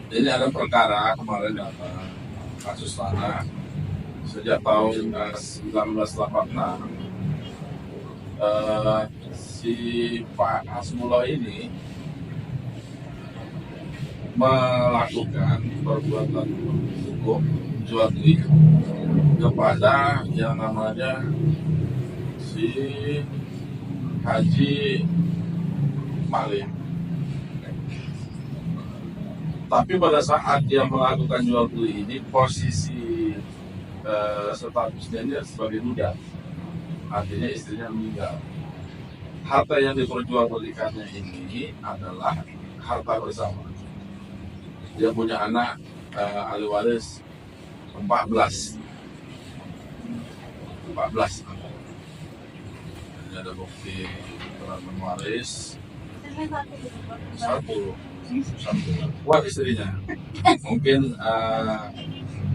Ini ada perkara kemarin kasus tanah sejak tahun 1986. Si Pak Hasmullah ini melakukan perbuatan hukum jual beli kepada yang namanya si Haji Malik. Tapi pada saat dia melakukan jual beli ini, posisi statusnya dia sebagai duda, artinya istrinya meninggal. Harta yang diperjualbelikannya ini adalah harta bersama. Dia punya anak ahli waris 14. Ini ada bukti keterangan waris satu kuat istrinya. Mungkin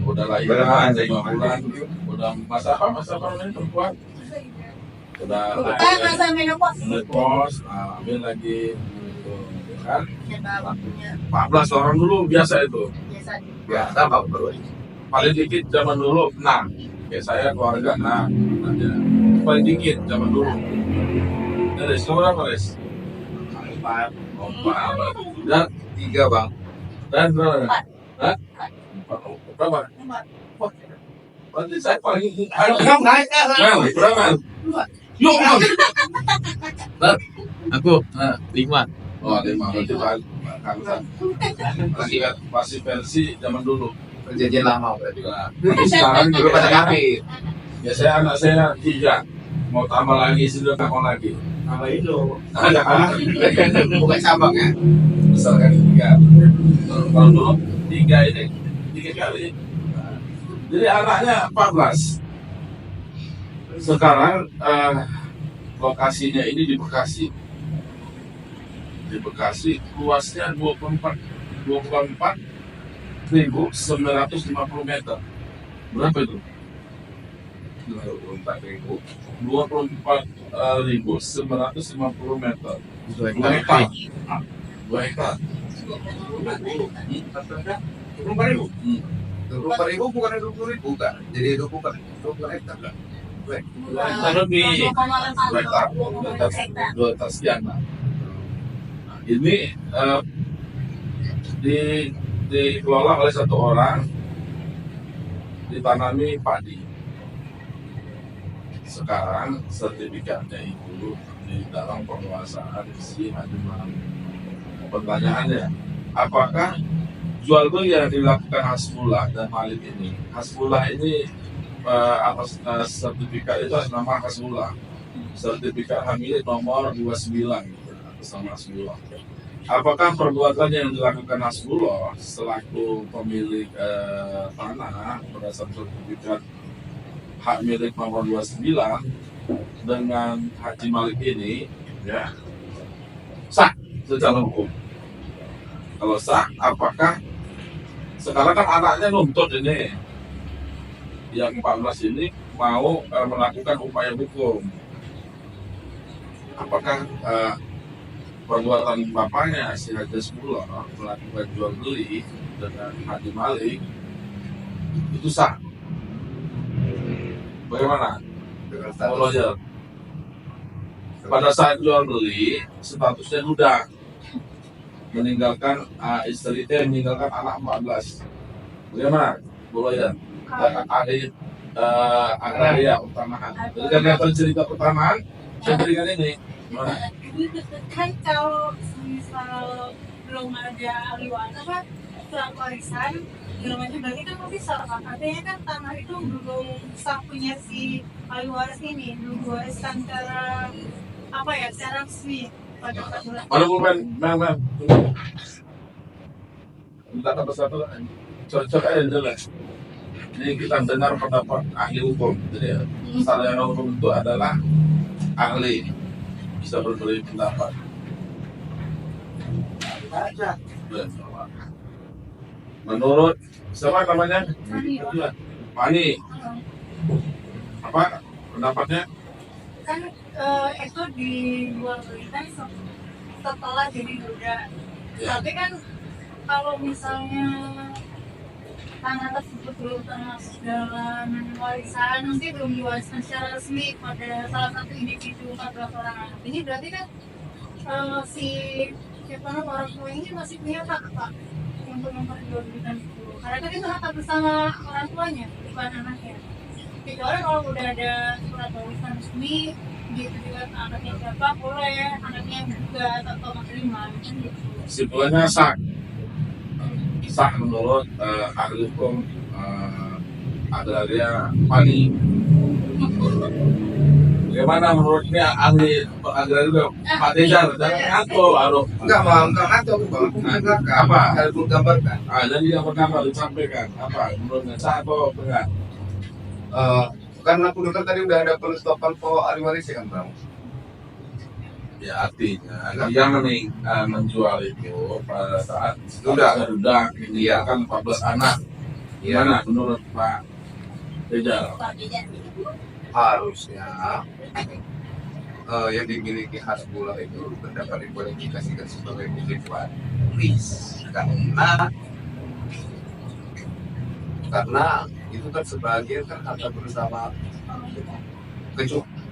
udah lahir 5 bulan, udah masa apa namanya perempuan? Udah menopause, ambil lagi kan 14 orang dulu biasa itu. Biasa paling dikit zaman dulu 6. Kayak saya keluarga 6 aja. Paling dikit zaman dulu. Dari berapa, Res? 4. Dan 3, Bang. Dan berapa? Hah? 4. Berapa? 4. Berarti saya paling berapa? Yuk, Aku 5. Oh, 5. Berarti lagi masih versi zaman dulu. Perjanjian lama berarti. Nah, sekarang Dulu pada kami. ya anak saya 3. Mau tambah lagi, sudah tambah lagi. Apa itu? Bukan cabang ya. Besar kan 3. Kalau dulu 3 ini 3 kali. Jadi anaknya 14. Sekarang lokasinya ini di Bekasi. Di Bekasi luasnya 24.950 meter. Berapa itu? 24.950 meter. 2 hektar. 2 hektar. 24.000 bukan 20.000 kan? Jadi 20 hektar kan? 2 hektar lebih. 2 hektar sekian. Nah, ini dikelola oleh satu orang, ditanami padi. Sekarang sertifikatnya itu di dalam penguasaan si Haji Malik. Pertanyaannya, apakah jual beli yang dilakukan Hasbullah dan Malik ini? Hasbullah ini atas sertifikat itu atas nama Hasbullah. Sertifikat Hamil nomor 29 atas nama Hasbullah. Apakah perbuatan yang dilakukan Hasbullah selaku pemilik tanah berdasarkan sertifikat hak milik nomor 29 dengan Haji Malik ini ya sah secara hukum? Kalau sah, apakah sekarang kan anaknya nuntut ini yang 14 ini mau melakukan upaya hukum? Apakah perbuatan bapaknya si Haji Hasbullah melakukan jual beli dengan Haji Malik itu sah? Bagaimana? Allah ya. Pada saat jual beli statusnya duda, meninggalkan istri, meninggalkan anak 14. Bagaimana? Boleh ya. Ada agraria pertanahan. Jadi kan cerita pertanahan, saya berikan ini. Gimana? Kan kalau misal belum ada ahli waris apa surat warisan segala macam, berarti kan masih sah. Artinya kan tanah itu belum sah punya si ahli waris ini, belum waris secara apa ya, secara resmi pada peraturan. Ada bukan, memang. Kita satu cocok aja jelas. Jadi kita dengar pendapat ahli hukum. Jadi sarjana hukum itu adalah ahli, bisa berbeda pendapat. Menurut siapa namanya? Pani. Apa pendapatnya? Kan itu dijual belikan setelah jadi duda. Ya. Tapi kan kalau misalnya tanah tersebut belum termasuk dalam warisan, nanti belum diwariskan secara resmi pada salah satu individu 14 orang anak ini, berarti kan si siapa orang tua ini masih punya hak pak untuk memperjualbelikan itu, karena kan itu hak bersama orang tuanya bukan anaknya. Kecuali kalau udah ada surat warisan resmi gitu juga, anaknya siapa boleh, anaknya juga atau menerima gitu. Kesimpulannya sah menurut ahli hukum agraria Pani. Bagaimana menurutnya ahli agraria Pak Tejar? Jangan ngaco, aduh. Enggak bang, enggak ngaco bang. Apa? Harus menggambarkan. Jadi yang pertama disampaikan apa? Menurutnya sah atau enggak? Karena aku dengar tadi udah ada penetapan ahli waris ya kan bang. Ya artinya dia menjual itu pada saat Sudah. Iya kan 14 anak. Gimana menurut Pak Tejar? Harusnya yang dimiliki Hasbullah itu dapat dikualifikasikan sebagai objek waris karena itu kan sebagian kan harta bersama.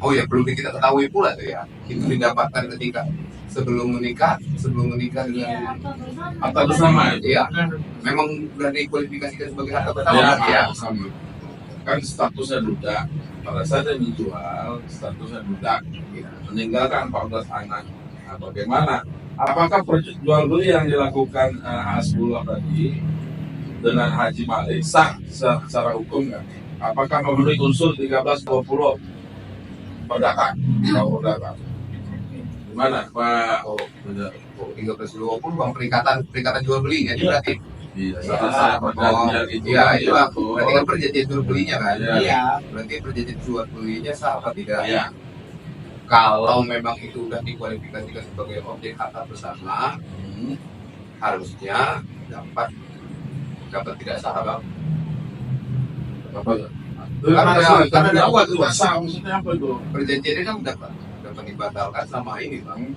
Oh ya, belum kita ketahui pula tuh ya, itu didapatkan ketika sebelum menikah dengan Harta bersama. iya, memang sudah dikualifikasikan sebagai harta bersama ya. Sama. Kan statusnya duda. Pada saat dia menjual, statusnya duda. Meninggalkan 14 anak. Nah, bagaimana? Apakah jual beli yang dilakukan Hasbullah tadi dengan Haji Malik sah secara hukum nggak? Apakah memenuhi unsur 13-20 perdataan? Gimana Pak? 13-20 bang, perikatan jual belinya itu berarti. Iya, salah perjanjian itu. Iya, itu aku. Berarti kan perjanjian jual belinya kan? Iya. Berarti perjanjian jual belinya sah apa tidak? Iya. Kalau memang itu sudah dikualifikasikan sebagai objek harta bersama, harusnya dapat tidak sah bang. Apa? Karena ada dua tuh. Sah maksudnya apa itu? Perjanjian ini kan dapat dibatalkan sama ini bang.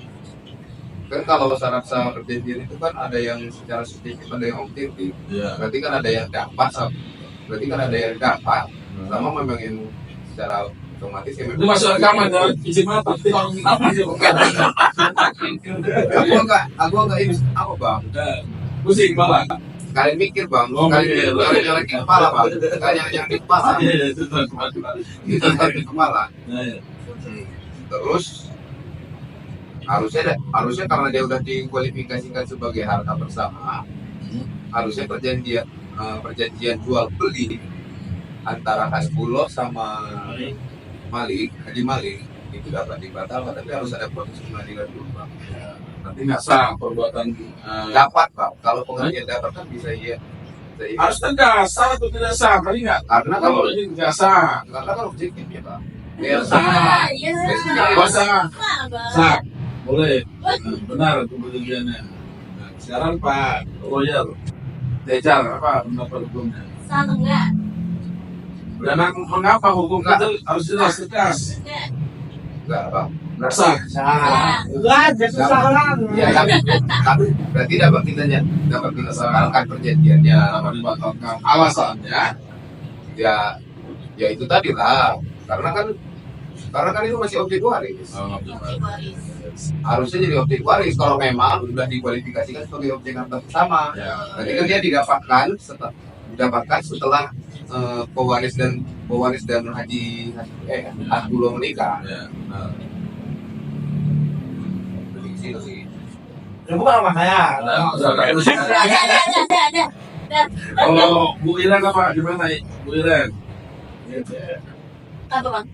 Kan kalau syarat sah perjanjian itu kan ada yang secara subjektif, ada yang objektif. Iya. Berarti kan ada yang dapat, sama memang yang secara otomatis ya Itu masuk rekaman ya, izin mata. Aku enggak ini apa bang? Pusing malah. Kalian mikir bang, Oh, kalian mikir. yang di kepala bang, kalian yang di kepala, Itu itu di kepala. Iya. Terus harusnya karena dia udah dikualifikasikan sebagai harta bersama, harusnya perjanjian jual beli antara Hasbullah sama Haji Malik itu dapat dibatalkan, tapi harus ada proses pengadilan dulu bang. Nanti nggak sah perbuatan Dapat bang, kalau pengertian dapat kan bisa iya. harus tegas, sah atau tidak sah, tadi nggak? Karena Kalau kalau ini nggak sah, objektif ya bang. Ah, iya. sah, boleh, benar kemudiannya. Nah, sekarang Pak Lawyer Tejar apa pendapat hukumnya? Sah atau enggak? Dan mengapa hukum itu harus jelas tegas? Enggak bang. Nggak sah. Ya, tapi berarti dapat kita sekarangkan perjanjiannya, Dapat dibatalkan. Alasannya, ya itu tadi lah, karena kan itu masih objek waris. Harusnya jadi objek waris kalau memang sudah dikualifikasikan sebagai objek harta bersama. ya, Berarti kan dia didapatkan setelah pewaris dan Haji Hasbullah menikah. ya, nah. Ya bukan sama saya. Ada. Kalau Bu Iren apa gimana Bu Iren? Apa bang?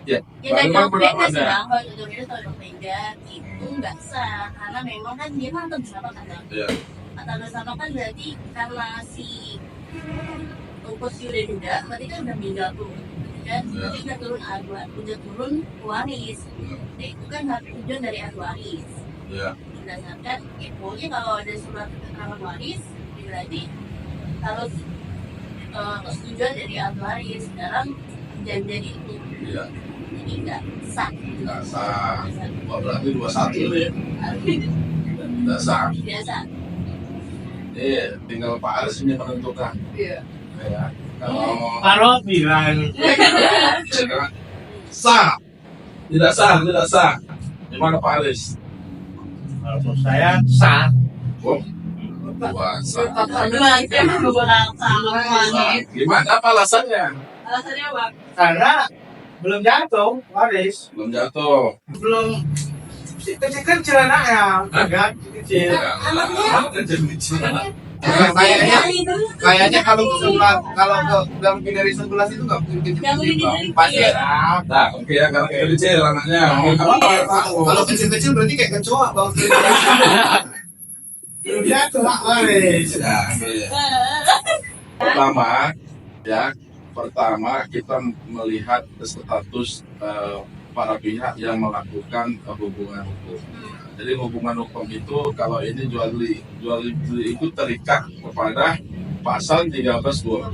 Ya, Ya dari bagaimana beda sih pendapatnya? bang, kalau itu beda kalau beda itu nggak sah karena memang kan dia mantan bersama kan bang. Ya, Mantan bersama kan berarti karena si posisi udah duda, berarti kan udah meninggal tuh, kan? Berarti udah turun waris. Nah, itu kan hak tujuan dari ahli waris. ya, Berdasarkan pokoknya kalau ada surat keterangan waris, berarti harus persetujuan dari ahli waris dalam jadi itu. ya, Jadi nggak sah. nggak sah. Oh, berarti 21 nih, nggak sah. Biasa. Ini tinggal Pak Aris ini menentukan. Iya. Ya. Kalau Kalau bilang sah, tidak sah, tidak sah. Gimana Pak Aris? kalau menurut saya sah. Oh, puasa. Memang itu emang beberapa sama Gimana? Apa alasannya? alasannya apa? Karena belum jatuh waris, Belum jatuh. belum kecil anaknya, kan kecil. Kecil-kecil. Kayaknya kalau ke sebelah, kalau ke lebih dari 11 itu nggak mungkin Nggak mungkin kecil. kecil. Pasti ya. Nah, oke ya, karena kecil anaknya. Kalau kecil-kecil berarti kayak kecoa bang. Belum jatuh waris. Ya, iya. Pertama kita melihat status para pihak yang melakukan hubungan hukum. Jadi hubungan hukum itu kalau ini jual beli itu terikat kepada pasal 1320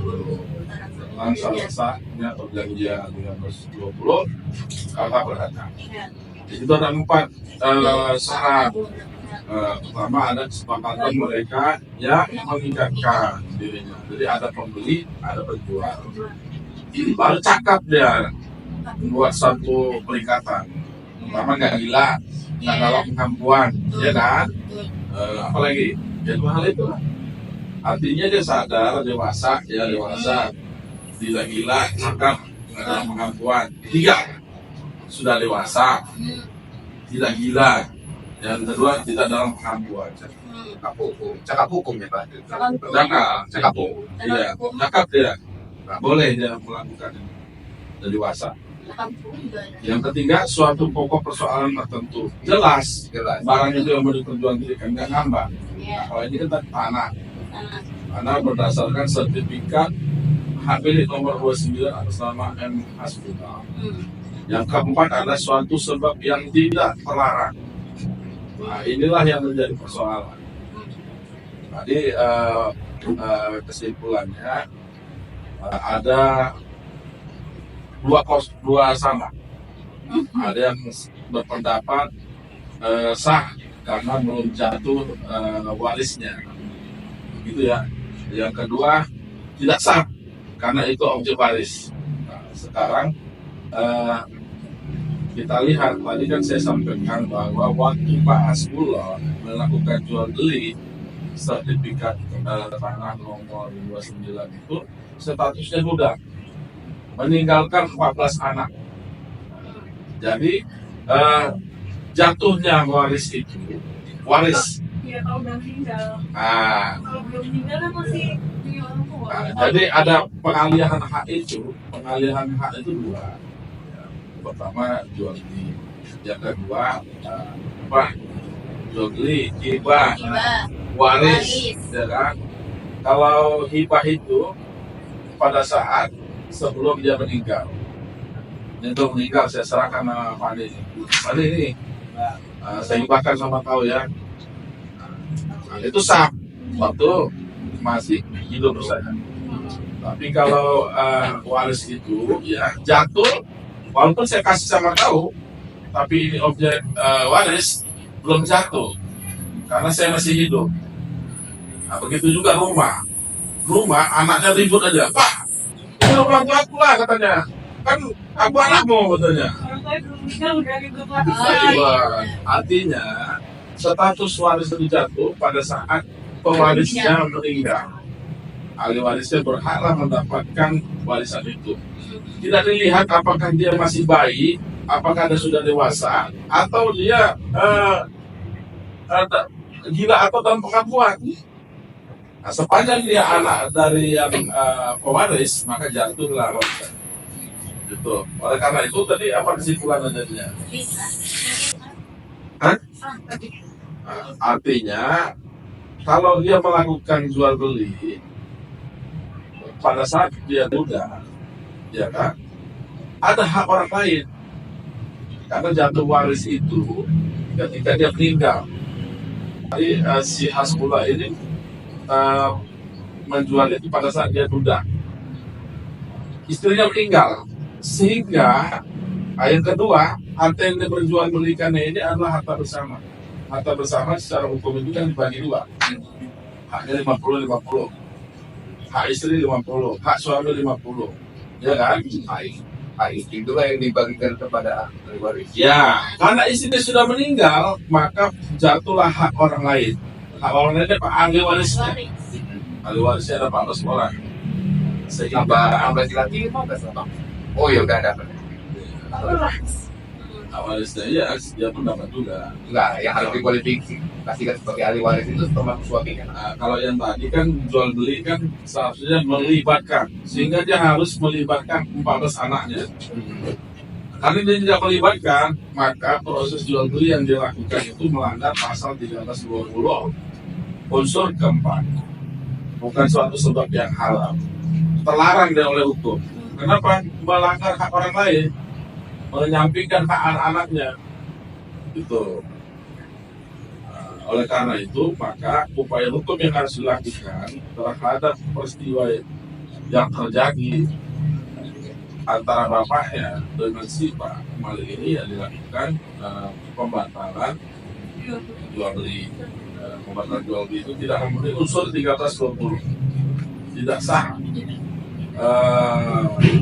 tentang sah-sahnya perjanjian 1320 kata perdata. Itu ada 4 syarat. Pertama ada kesepakatan mereka yang mengikatkan dirinya. Jadi ada pembeli, ada penjual. Ini baru cakap dia buat satu perikatan. Pertama nggak gila, nggak galak pengampuan, ya kan? Apalagi ya dua hal itu. Artinya dia sadar, dewasa, tidak gila, cakap, nggak galak pengampuan. 3, sudah dewasa, tidak gila. Yang kedua tidak dalam pengampuan. Cakap hukum ya Pak. Cakap hukum. Iya, cakap dia. Boleh dia melakukan ini. Sudah dewasa. Yang ketiga, suatu pokok persoalan tertentu jelas barang itu yang mau diperjualbelikan, nggak ngambang. Nah, kalau ini kan tanah berdasarkan sertifikat hak milik nomor 29 atas nama M. Hasbullah. Yang keempat ada suatu sebab yang tidak terlarang. Nah, inilah yang menjadi persoalan. Jadi kesimpulannya ada dua sama. Ada yang berpendapat sah karena belum jatuh warisnya, gitu ya. Yang kedua tidak sah karena itu objek waris. Nah, sekarang kita lihat tadi kan saya sampaikan bahwa waktu Pak Hasbullah melakukan jual beli sertifikat tanah nomor 29 itu statusnya sudah meninggalkan 14 anak. Jadi jatuhnya waris itu waris. Iya, kalau udah meninggal. Kalau belum meninggal kan masih punya orang tua. Jadi ada pengalihan hak itu. Pengalihan hak itu 2. Pertama jual beli, yang kedua jual beli hibah waris, ya kan? Kalau hibah itu pada saat sebelum dia meninggal, itu meninggal saya serahkan sama Pak Ade. Pak Ade ini saya hibahkan sama kau ya. Nah, itu sah waktu masih hidup saya. Tapi kalau waris itu ya jatuh. Walaupun saya kasih sama kau, tapi ini objek waris belum jatuh karena saya masih hidup. Nah, begitu juga rumah anaknya ribut aja, Pak, ini orang tua aku lah katanya, kan aku anakmu katanya. Orang tua belum meninggal udah ribut lagi. Artinya status waris itu jatuh pada saat pewarisnya meninggal. Ahli warisnya berhak mendapatkan warisan itu. Tidak dilihat apakah dia masih bayi, apakah dia sudah dewasa, atau dia gila atau dalam pengakuan. Nah, sepanjang dia anak dari yang pewaris, maka jatuhlah warisan. Gitu. Oleh karena itu tadi apa kesimpulan jadinya? Artinya kalau dia melakukan jual beli pada saat dia muda, ya kan, ada hak orang lain karena jatuh waris itu ketika dia meninggal. Jadi si Hasbullah ini menjual itu pada saat dia muda, istrinya meninggal, sehingga yang kedua harta yang diperjual belikannya ini adalah harta bersama. Harta bersama secara hukum itu kan dibagi 2. haknya 50-50, hak istri 50, hak suami 50, ya kan? Hak istri itulah yang dibagikan kepada ahli waris. Ya, karena istrinya sudah meninggal, maka jatuhlah hak orang lain. Hak orang lain apa? Ahli warisnya. Ahli warisnya ada 14 orang. Sehingga Tambah laki 15 apa? Oh ya udah ada. hak warisnya ya dia pun dapat juga. Enggak, yang harus dikualifikasikan sebagai ahli waris itu termasuk suaminya. Nah, kalau yang tadi kan jual beli kan seharusnya melibatkan, sehingga dia harus melibatkan 14 anaknya. Karena dia tidak melibatkan, maka proses jual beli yang dilakukan itu melanggar pasal 1320 unsur keempat. Bukan suatu sebab yang haram, terlarang dia oleh hukum. Kenapa? Melanggar hak orang lain, menyampingkan hak anak-anaknya. Itu. Oleh karena itu, maka upaya hukum yang harus dilakukan terhadap peristiwa yang terjadi antara bapaknya dengan si Pak Malik ini yang dilakukan pembatalan jual beli. Pembatalan jual beli itu tidak memenuhi unsur 1320, tidak sah,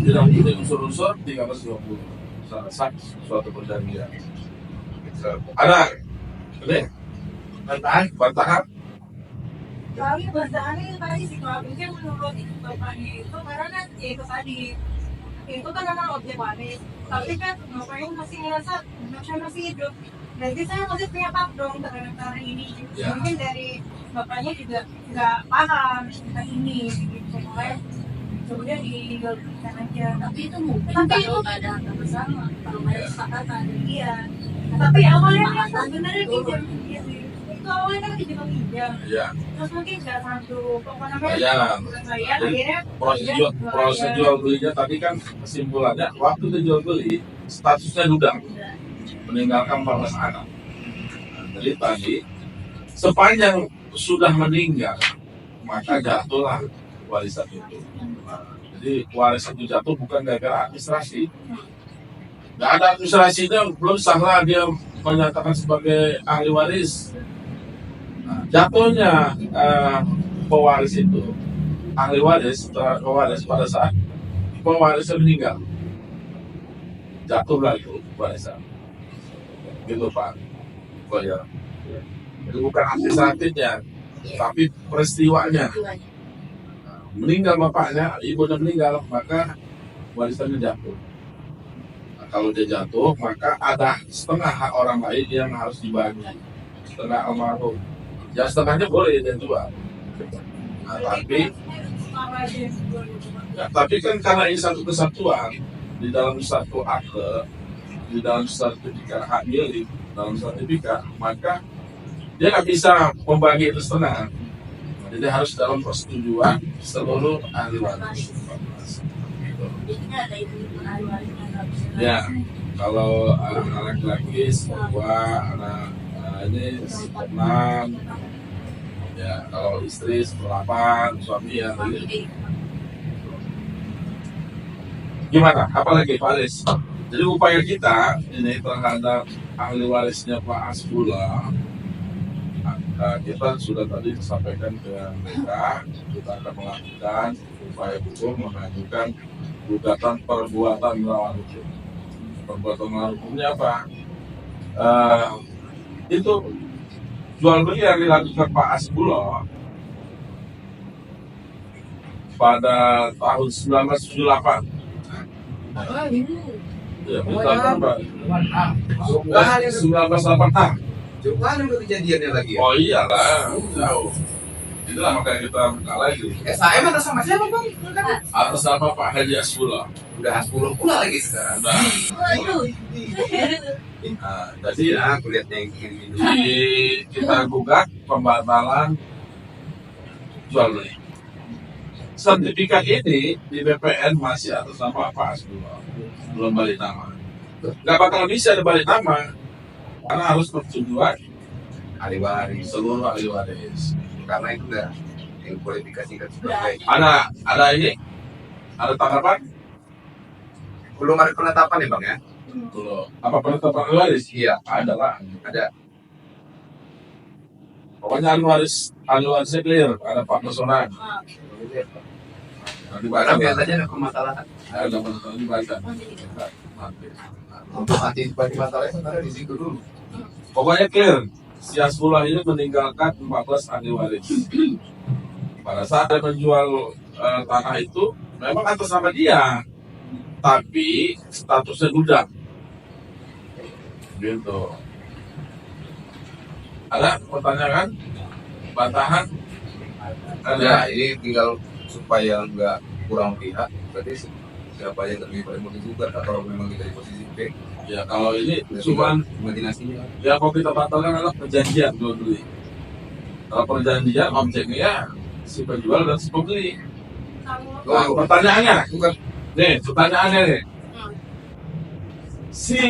tidak memenuhi unsur-unsur 1320, sangat sah suatu perjanjian. Ada ini bantahan. Kami bahasannya tadi sih kalau mungkin menurut bapaknya itu karena ya itu tadi itu kan memang objek waris, tapi kan bapaknya masih ngerasa saya masih hidup. Berarti saya masih punya hak dong terhadap tanah ini. Ya. Mungkin dari bapaknya juga nggak paham tentang ini, gitu. Makanya kemudian dijualkan aja. Tapi itu mungkin Tapi kalau nggak ada harta bersama, kalau nggak ada kesepakatan. Iya. Tapi awalnya kan sebenarnya pinjam gitu. Itu awalnya kan pinjam. Ya, Terus mungkin nggak satu apa namanya? bayaran. Bayar akhirnya Proses jual belinya tadi kan kesimpulannya waktu dia jual beli statusnya duda, meninggalkan 14 anak. Nah, jadi tadi sepanjang sudah meninggal maka jatuhlah warisan itu. Nah, jadi warisan itu jatuh bukan gara-gara administrasi. Nggak ada administrasinya, belum sah dia menyatakan sebagai ahli waris. Nah, jatuhnya pewaris itu, ahli waris, pewaris pada saat pewarisnya meninggal, jatuhlah itu warisan. Gitu Pak. Oh ya. Itu bukan administratifnya, tapi peristiwanya. Meninggal bapaknya, ibunya meninggal, maka warisannya jatuh. Nah, kalau dia jatuh, maka ada setengah hak orang lain yang harus dibagi. Setengah almarhum. Ya setengahnya boleh dia jual. Nah, tapi kan karena ini satu kesatuan di dalam satu akte, di dalam sertifikat hak milik, dalam sertifikat, maka dia nggak bisa membagi itu setengah. Jadi harus dalam persetujuan seluruh ahli waris. Jadinya ada itu ahli waris yang nggak bisa. Ya, kalau anak laki-laki semua, anak ini 6, ya kalau istri 8, suami ya begitu. Gimana? Apalagi Pak Aris? Jadi upaya kita ini terhadap ahli warisnya Pak Hasbullah, kita sudah tadi sampaikan ke mereka, kita akan melakukan upaya hukum mengajukan gugatan perbuatan melawan hukum. Perbuatan melawan hukumnya apa? Itu jual beli yang dilakukan Pak Hasbullah pada tahun 1978. Ya, betul Pak. 1986. Coba ada kejadiannya lagi ya? Oh iyalah, jauh. Itulah makanya kita buka lagi. SAM atas sama siapa bang? Atas nama Pak Haji Hasbullah. Udah 10 pula lagi sekarang. Nah, Waduh. jadi Ya, aku lihatnya yang ini. kita gugat pembatalan jual beli. Sertifikat ini di BPN masih atas nama Pak Hasbullah, belum balik nama. Nggak bakal bisa dibalik nama karena harus persetujuan Ahli waris. seluruh ahli waris. Karena itu udah dikualifikasikan sebagai. Ada ini, ada tanggapan? Belum ada penetapan ya bang ya? Belum. Apa penetapan ahli waris? Iya, Ada lah. ada. Pokoknya ahli warisnya clear, ada Pak Personan. Ah, Nanti Karena baca, biasanya ada permasalahan. ada masalah dibaca. nanti gitu. Nanti. Untuk antisipasi masalahnya sebenarnya di situ dulu. Pokoknya clear, si Hasbullah ini meninggalkan 14 ahli waris. Pada saat dia menjual tanah itu, memang atas nama dia, tapi statusnya gudang. Gitu. Ada pertanyaan? Bantahan? Ada? Ya, ini tinggal supaya nggak kurang pihak. Berarti siapa yang terlibat emosi juga kalau memang kita di posisi B. Ya kalau ini Ya, cuman imajinasinya. ya kalau kita batalkan adalah perjanjian jual beli. Kalau perjanjian objeknya ya si penjual dan si pembeli. Kalau Oh, Pertanyaannya, bukan. nih pertanyaannya nih, Hmm. si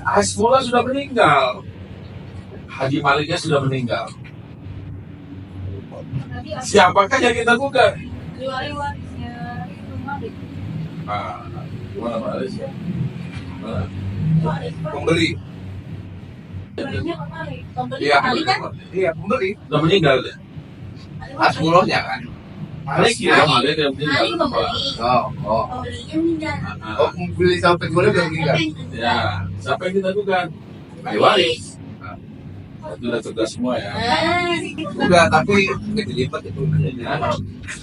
Hasbullah sudah meninggal, Haji Maliknya sudah meninggal. nanti ada Siapakah yang kita gugat? warisnya itu Malik. Nah, gimana Pak Aris? Nah, Waris Pak. Pembeli. Belinya ke Malik. Pembeli Iya, kali kan? iya pembeli. udah meninggal dia. Hasbulohnya kan. Malik ya, Malik yang meninggal. Malik pembeli. Oh. Pembelinya meninggal. Nah, Oh, pembeli sampai jualnya udah meninggal. ya, siapa yang kita gugat? Ahli waris. Itu udah cerdas semua ya. Udah, tapi nggak dilipat itu. Nah,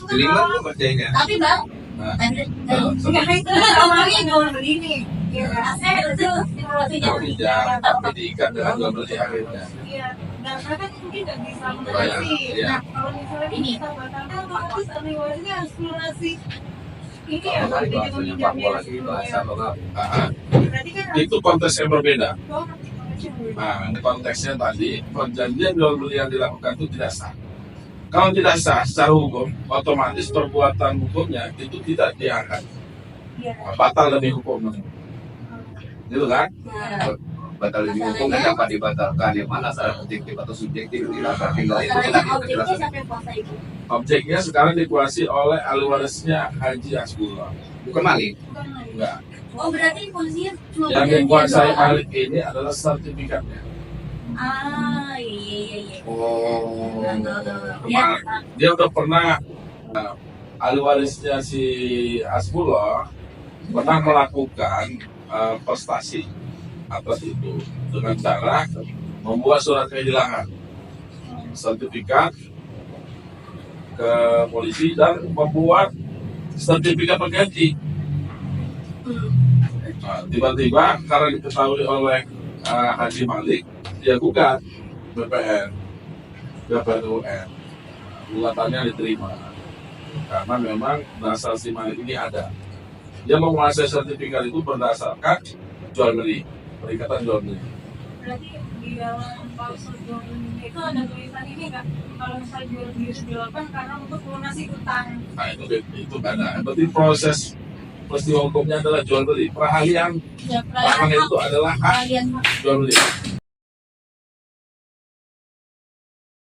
Dilipat tuh kerjanya. Tapi bang, Nah. Enggak itu awalnya jual beli nih. Iya. saya itu simulasinya. Kalau pinjam, tapi diikat dengan jual beli akhirnya. Iya. Nah, karena kan mungkin nggak bisa Bayar, melunasi. iya. Nah, kalau misalnya Ini. kita batalkan, otomatis ahli warisnya harus melunasi. Ini ya, Kalau kalau tadi dia bahasanya Pak meminjamnya lagi bahasa apa nggak? Ah, berarti kan harus itu konteks yang berbeda. konteksnya berbeda. Nah, konteksnya tadi perjanjian jual beli yang dilakukan itu tidak sah. Kalau tidak sah secara hukum, otomatis perbuatan hukumnya itu tidak diangkat. Iya. Batal demi hukum. Gitu kan? Nah, Batal di hukum dan dapat dibatalkan. Yang mana secara objektif atau subjektif tidak tinggal itu masalahnya tadi objeknya penjelasan. sampai puasa itu. Objeknya sekarang dikuasai oleh ahli warisnya Haji Hasbullah. Bukan Malik. Bukan lagi. Enggak. Oh berarti posisinya cuma Yang perjanjian dikuasai doang. Malik ini adalah sertifikatnya. Ah iya. Oh. Ya, Dia udah pernah ahli warisnya si Hasbullah pernah melakukan prestasi atas itu dengan cara membuat surat kehilangan, sertifikat ke polisi dan membuat sertifikat pengganti. Nah, tiba-tiba karena diketahui oleh Haji Malik, dia gugat BPN, BPN UN. Gugatannya diterima karena memang dasar si Malik ini ada. Dia menguasai sertifikat itu berdasarkan jual beli, perikatan jual beli. Berarti di dalam klausul jual beli itu ada tulisan ini nggak? Kalau misalnya jual beli itu dilakukan karena untuk melunasi utang. Nah itu ada. Berarti proses peristiwa hukumnya adalah jual beli. Perahalian ya barang itu adalah hak peralihan jual beli.